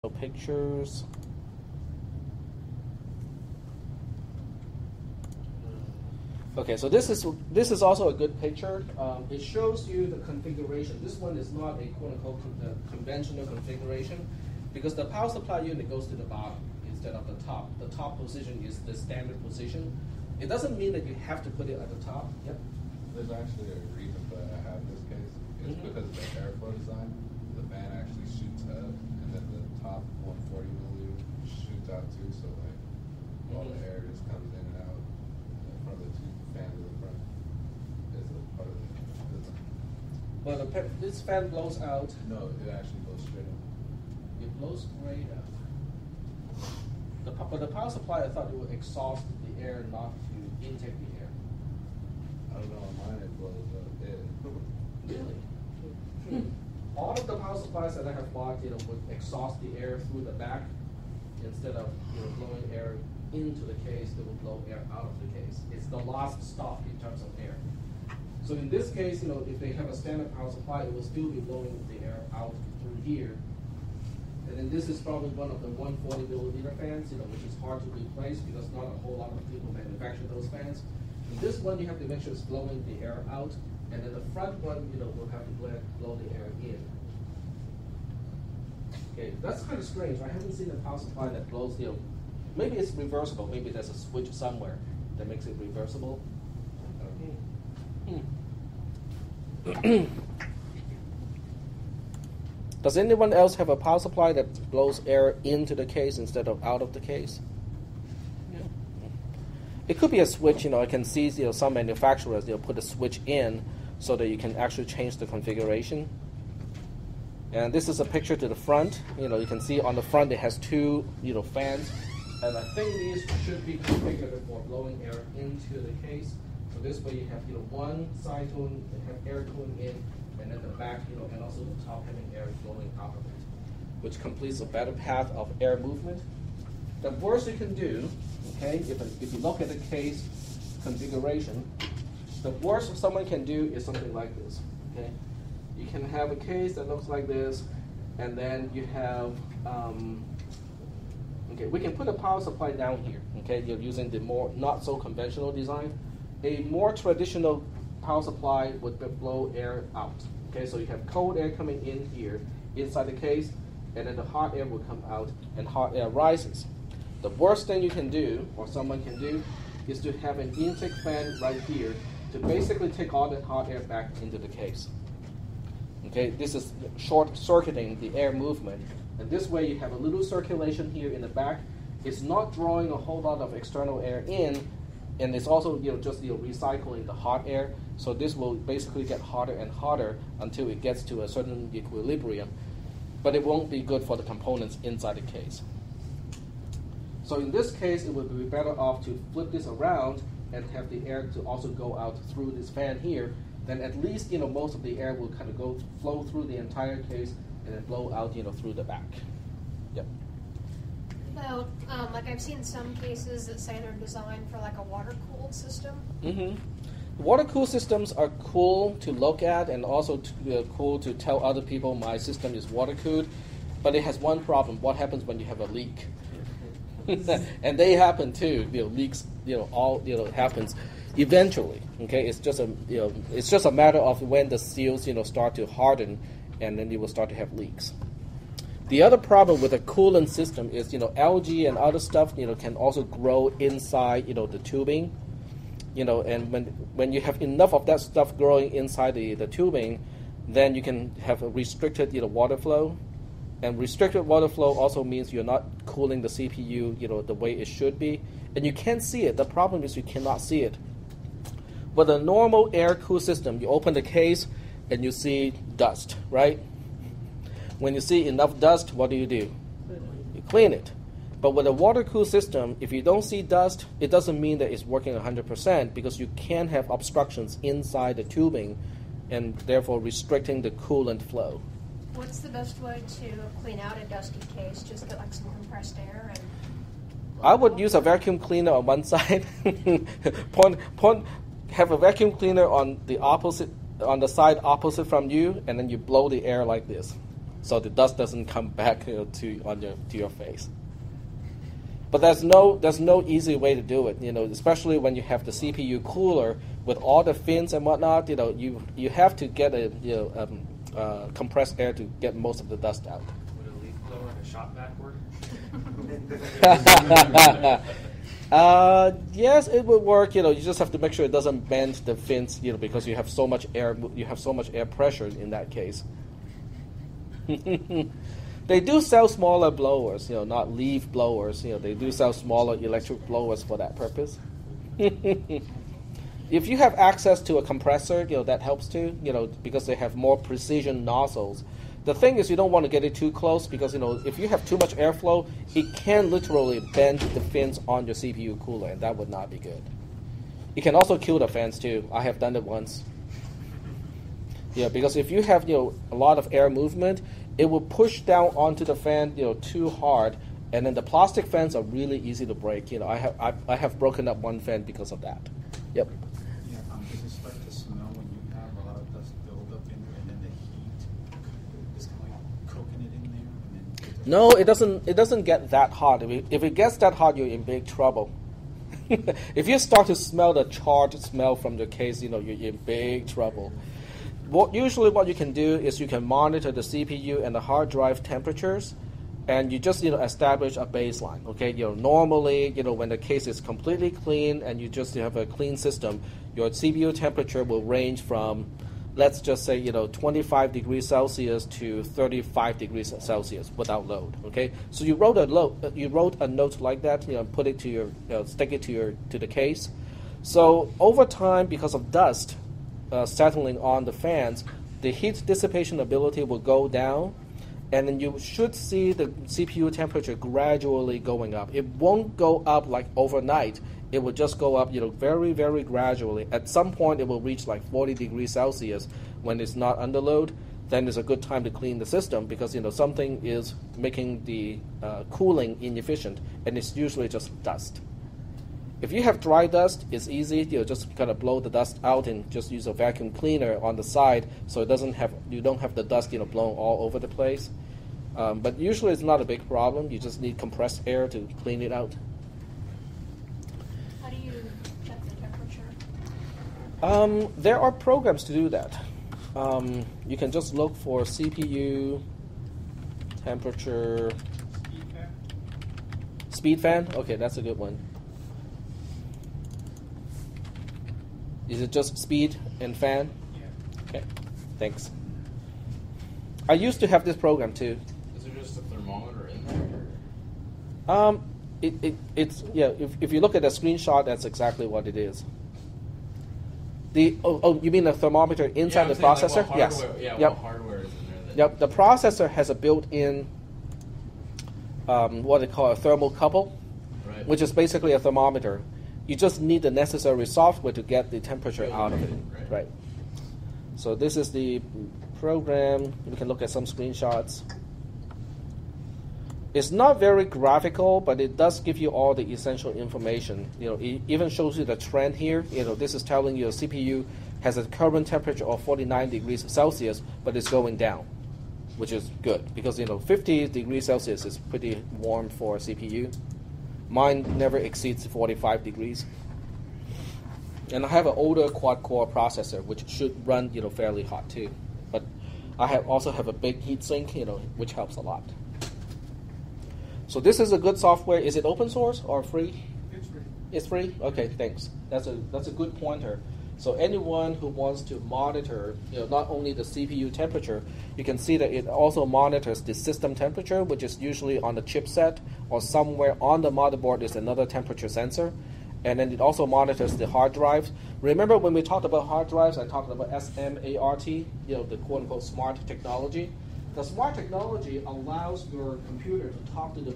Pictures. Okay, so this is also a good picture. It shows you the configuration. This one is not a quote-unquote conventional configuration because the power supply unit goes to the bottom instead of the top. The top position is the standard position. It doesn't mean that you have to put it at the top. Yep. There's actually a reason that I have this case. It's because of the airflow design. The fan actually shoots up, and then the top 140 millimeter shoots out too. So like all the air just comes in and out from the two fans in the front. It's a part of the design. Well, this fan blows out. No, it actually goes straight up. It blows straight up. But the power supply, I thought it would exhaust the air, not to intake the air. I don't know, on mine it blows up. Really? All of the power supplies that I have bought, would exhaust the air through the back instead of blowing air into the case. It will blow air out of the case. It's the last stop in terms of air. So in this case, if they have a standard power supply, it will still be blowing the air out through here. And then this is probably one of the 140 millimeter fans, which is hard to replace because not a whole lot of people manufacture those fans. And this one you have to make sure it's blowing the air out, and then the front one, will have to blow the air in. Okay, that's kind of strange. I haven't seen a power supply that blows, maybe it's reversible. Maybe there's a switch somewhere that makes it reversible. Does anyone else have a power supply that blows air into the case instead of out of the case? Yeah. It could be a switch. I can see some manufacturers put a switch in so that you can actually change the configuration. And this is a picture to the front. You can see on the front it has two fans, and I think these should be configured for blowing air into the case. So this way you have one side tone that have air going in, and then the back, and also the top having air flowing out of it, which completes a better path of air movement. The worst you can do, okay, if you look at the case configuration, the worst someone can do is something like this, okay? You can have a case that looks like this, and then you have, okay, we can put a power supply down here, okay? You're using the more not so conventional design. A more traditional power supply would blow air out. Okay, so you have cold air coming in here inside the case, and then the hot air will come out, and hot air rises. The worst thing you can do, or someone can do, is to have an intake fan right here to basically take all the hot air back into the case. Okay, this is short-circuiting the air movement, and this way you have a little circulation here in the back. It's not drawing a whole lot of external air in, and it's also just recycling the hot air. So this will basically get hotter and hotter until it gets to a certain equilibrium. But it won't be good for the components inside the case. So in this case, it would be better off to flip this around and have the air to also go out through this fan here. Then at least most of the air will kind of flow through the entire case and then blow out through the back. Yep. Well, like I've seen some cases that say they're designed for like a water-cooled system. Mm-hmm. Water-cooled systems are cool to look at and also cool to tell other people my system is water-cooled, but it has one problem. What happens when you have a leak? And they happen too. Leaks, all happens eventually. Okay, it's just a matter of when the seals start to harden, and then you will start to have leaks. The other problem with a coolant system is algae and other stuff can also grow inside the tubing. And when you have enough of that stuff growing inside the tubing, then you can have a restricted water flow. And restricted water flow also means you're not cooling the CPU the way it should be. And you can't see it. The problem is you cannot see it. With a normal air-cooled system, you open the case and you see dust, right? When you see enough dust, what do? You clean it. But with a water-cooled system, if you don't see dust, it doesn't mean that it's working 100% because you can have obstructions inside the tubing and therefore restricting the coolant flow. What's the best way to clean out a dusty case? Just get like some compressed air and... I would use a vacuum cleaner on one side. Have a vacuum cleaner on the side opposite from you, and then you blow the air like this. so the dust doesn't come back to your face. But there's no easy way to do it, especially when you have the CPU cooler with all the fins and whatnot. You have to get compressed air to get most of the dust out. Would a leaf blower and a shot vac work? Yes, it would work. You just have to make sure it doesn't bend the fins. Because you have so much air pressure in that case. They do sell smaller blowers, not leaf blowers. They do sell smaller electric blowers for that purpose. If you have access to a compressor, that helps too. Because they have more precision nozzles. The thing is, you don't want to get it too close because if you have too much airflow, it can literally bend the fins on your CPU cooler, and that would not be good. It can also kill the fans too. I have done it once. Because if you have a lot of air movement, it will push down onto the fan too hard, and then the plastic fans are really easy to break. I have broken up one fan because of that. Yep. Yeah, does it start to smell when you have a lot of dust build up in there, and then the heat is kind of like cooking it in there? And then No, it doesn't. It doesn't get that hot. If it gets that hot, you're in big trouble. If you start to smell the charred smell from the case, you're in big trouble. Usually what you can do is you can monitor the CPU and the hard drive temperatures, and you just establish a baseline. Okay, normally when the case is completely clean and you just have a clean system, your CPU temperature will range from, let's just say 25 degrees Celsius to 35 degrees Celsius without load. Okay, so you wrote a note like that, put it to your stick it to the case. So over time, because of dust settling on the fans, the heat dissipation ability will go down, and then you should see the CPU temperature gradually going up. It won't go up like overnight. It will just go up, very, very gradually. At some point, it will reach like 40 degrees Celsius when it's not under load. Then it's a good time to clean the system because something is making the cooling inefficient, and it's usually just dust. If you have dry dust, it's easy. Just kind of blow the dust out and just use a vacuum cleaner on the side, so you don't have the dust blown all over the place. But usually it's not a big problem. You just need compressed air to clean it out. How do you check the temperature? There are programs to do that. You can just look for CPU temperature. Speed fan? Okay, that's a good one. Is it just speed and fan? Yeah. Okay, thanks. I used to have this program too. Is there just a thermometer in there? It's If you look at the screenshot, that's exactly what it is. You mean the thermometer inside the processor? Like Yes. What hardware is in there? Yep. The processor has a built-in what they call a thermal couple, Right. which is basically a thermometer. You just need the necessary software to get the temperature out of it. Right. So this is the program. We can look at some screenshots. It's not very graphical, but it does give you all the essential information. It even shows you the trend here. This is telling you the CPU has a current temperature of 49 degrees Celsius, but it's going down, which is good because 50 degrees Celsius is pretty warm for a CPU. Mine never exceeds 45 degrees. And I have an older quad-core processor, which should run, fairly hot too. But I also have a big heat sink, which helps a lot. So this is a good software. Is it open source or free? It's free. It's free? Okay, thanks. That's a good pointer. So anyone who wants to monitor, not only the CPU temperature, you can see that it also monitors the system temperature, which is usually on the chipset or somewhere on the motherboard is another temperature sensor. And then it also monitors the hard drives. Remember when we talked about hard drives, I talked about SMART, the quote-unquote smart technology. The smart technology allows your computer to talk to the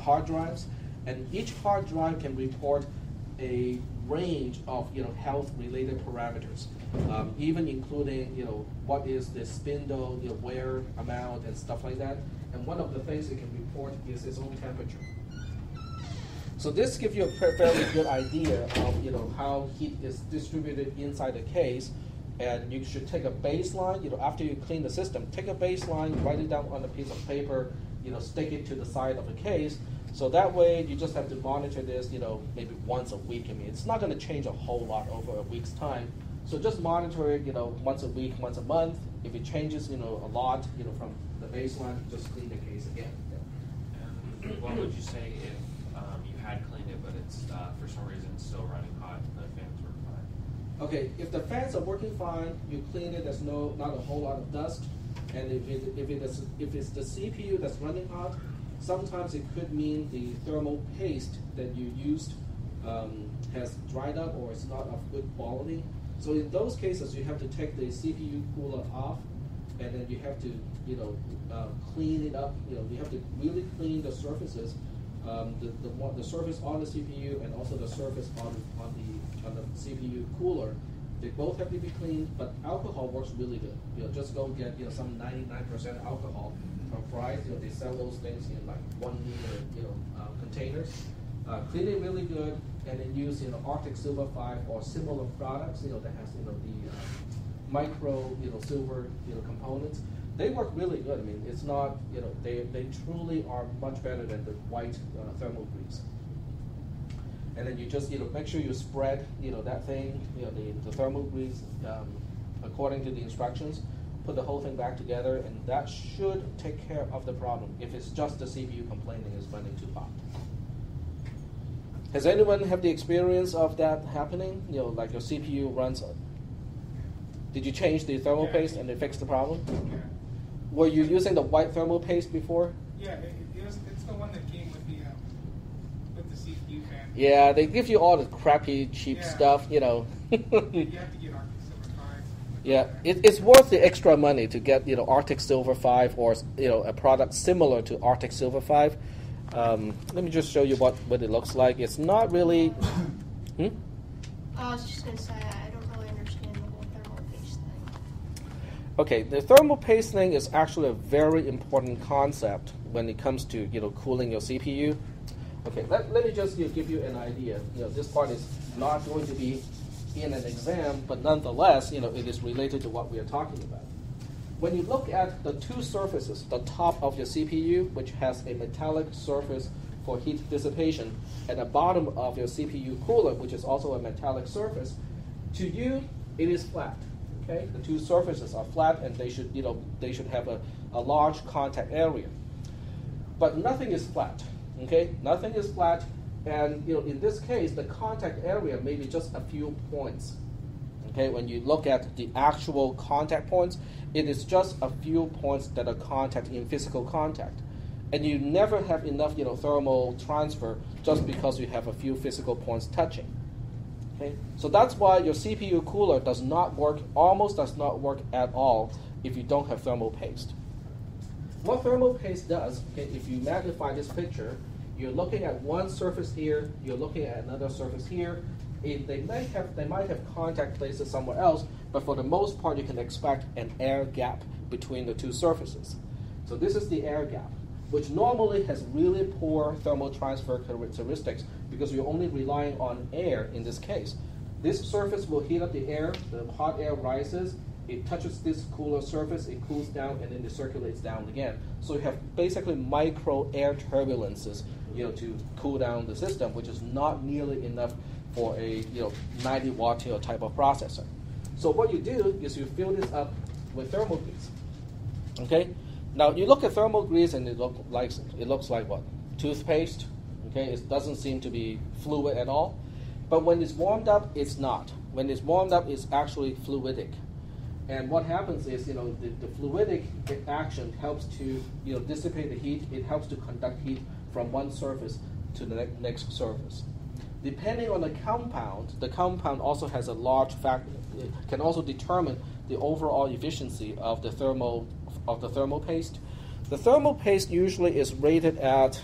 hard drives, and each hard drive can report a range of health-related parameters, even including what is the spindle wear amount and stuff like that. And one of the things it can report is its own temperature. So this gives you a fairly good idea of how heat is distributed inside the case. And you should take a baseline, after you clean the system, take a baseline, write it down on a piece of paper, stick it to the side of the case. So that way you just have to monitor this, maybe once a week. I mean, it's not going to change a whole lot over a week's time. So just monitor it, once a week, once a month. If it changes, a lot, from the baseline, just clean the case again. And what would you say if you had cleaned it, but it's for some reason still running hot, the fans were fine? Okay, if the fans are working fine, you clean it. There's not a whole lot of dust, and if it's the CPU that's running hot, sometimes it could mean the thermal paste that you used has dried up or it's not of good quality. So in those cases, you have to take the CPU cooler off, and then you have to clean it up. You have to really clean the surfaces, the surface on the CPU and also the surface on the CPU cooler. They both have to be cleaned, but alcohol works really good. Just go get some 99% alcohol from Fry's. They sell those things in like 1 liter containers. Clean it really good, and then use Arctic Silver 5 or similar products that has the micro silver components. They work really good. I mean, it's not they truly are much better than the white thermal grease. And then you just make sure you spread that thing the thermal grease according to the instructions. Put the whole thing back together, and that should take care of the problem. If it's just the CPU complaining it's running too hot. Has anyone have the experience of that happening? Like your CPU runs. Did you change the thermal paste and it fixed the problem? Yeah. Were you using the white thermal paste before? Yeah, it's the one that came with the CPU fan. Yeah, they give you all the crappy, cheap stuff, You have to get Arctic Silver 5. Yeah, it's worth the extra money to get Arctic Silver 5 or a product similar to Arctic Silver 5. Let me just show you what it looks like. It's not really. I was just going to say, I don't really understand the whole thermal paste thing. Okay, the thermal paste thing is actually a very important concept when it comes to cooling your CPU. Okay, let me just give you an idea. This part is not going to be in an exam, but nonetheless, it is related to what we are talking about. When you look at the two surfaces, the top of your CPU, which has a metallic surface for heat dissipation, and the bottom of your CPU cooler, which is also a metallic surface, to you, it is flat. Okay, the two surfaces are flat, and they should have a large contact area. But nothing is flat. Okay, nothing is flat, and in this case, the contact area may be just a few points. Okay, when you look at the actual contact points, it is just a few points that are in physical contact. And you never have enough thermal transfer just because you have a few physical points touching. Okay? So that's why your CPU cooler almost does not work at all if you don't have thermal paste. What thermal paste does, if you magnify this picture, you're looking at one surface here, you're looking at another surface here. They might have contact places somewhere else, but for the most part, you can expect an air gap between the two surfaces. So this is the air gap, which normally has really poor thermal transfer characteristics because you're only relying on air in this case. This surface will heat up the air, the hot air rises, it touches this cooler surface, it cools down, and then it circulates down again. So you have basically micro air turbulences to cool down the system, which is not nearly enough for a 90 watt type of processor. So what you do is you fill this up with thermal grease. Okay. Now you look at thermal grease and it looks like what? Toothpaste. Okay. It doesn't seem to be fluid at all. But when it's warmed up, it's not. When it's warmed up, it's actually fluidic. And what happens is the fluidic action helps to dissipate the heat. It helps to conduct heat from one surface to the next surface. Depending on the compound also has a large factor. It can also determine the overall efficiency of the thermal paste. The thermal paste usually is rated at